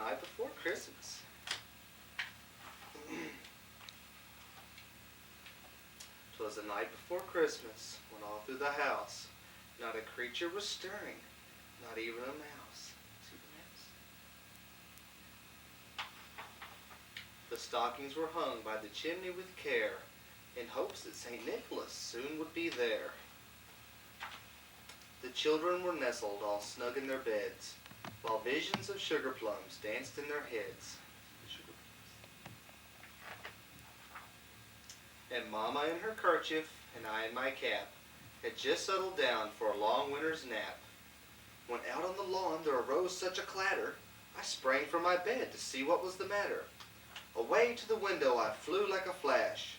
night before Christmas. 'Twas the night before Christmas, when all through the house not a creature was stirring, not even a mouse. See the mouse? The stockings were hung by the chimney with care, in hopes that St. Nicholas soon would be there. The children were nestled all snug in their beds, while visions of sugar plums danced in their heads. And Mama in her kerchief, and I in my cap, had just settled down for a long winter's nap, when out on the lawn there arose such a clatter, I sprang from my bed to see what was the matter. Away to the window I flew like a flash,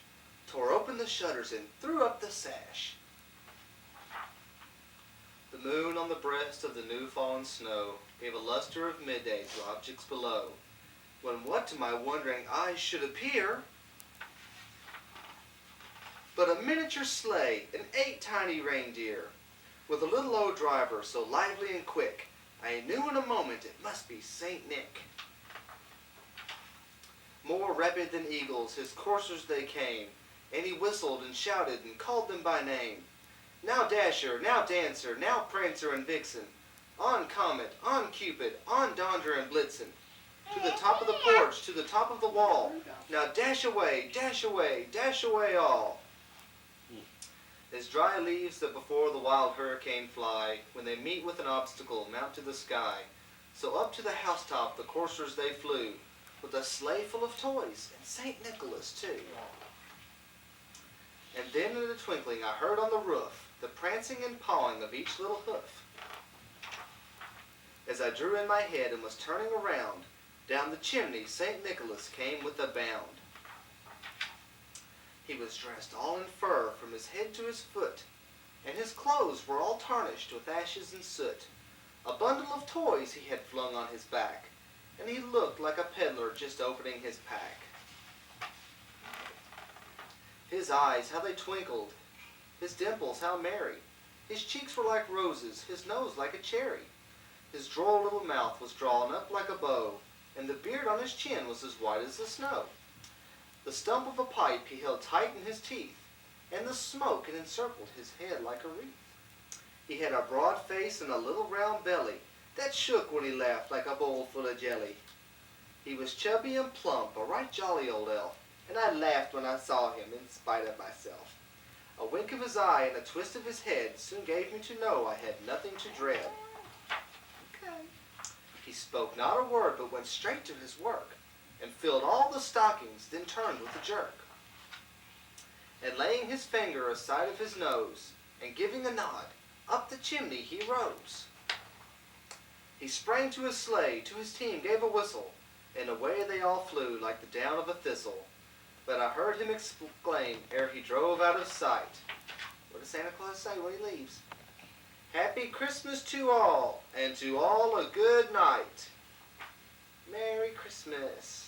tore open the shutters and threw up the sash. The moon on the breast of the new-fallen snow gave a luster of midday to objects below, when what to my wondering eyes should appear but a miniature sleigh and 8 tiny reindeer, with a little old driver so lively and quick, I knew in a moment it must be St. Nick. More rapid than eagles, his coursers they came, and he whistled and shouted and called them by name. Now Dasher, now Dancer, now Prancer and Vixen, on Comet, on Cupid, on Donder and Blitzen, to the top of the porch, to the top of the wall. Now dash away, dash away, dash away all. As dry leaves that before the wild hurricane fly, when they meet with an obstacle, mount to the sky, so up to the housetop the coursers they flew, with a sleigh full of toys, and St. Nicholas too. And then in a twinkling I heard on the roof the prancing and pawing of each little hoof. As I drew in my head and was turning around, down the chimney St. Nicholas came with a bound. He was dressed all in fur from his head to his foot, and his clothes were all tarnished with ashes and soot. A bundle of toys he had flung on his back, and he looked like a peddler just opening his pack. His eyes, how they twinkled, his dimples, how merry. His cheeks were like roses, his nose like a cherry. His droll little mouth was drawn up like a bow, and the beard on his chin was as white as the snow. The stump of a pipe he held tight in his teeth, and the smoke had encircled his head like a wreath. He had a broad face and a little round belly that shook when he laughed like a bowl full of jelly. He was chubby and plump, a right jolly old elf, and I laughed when I saw him in spite of myself. A wink of his eye and a twist of his head soon gave me to know I had nothing to dread. Okay. He spoke not a word, but went straight to his work, and filled all the stockings, then turned with a jerk. And laying his finger aside of his nose, and giving a nod, up the chimney he rose. He sprang to his sleigh, to his team gave a whistle, and away they all flew like the down of a thistle. But I heard him exclaim, ere he drove out of sight. What does Santa Claus say when he leaves? Happy Christmas to all, and to all a good night. Merry Christmas.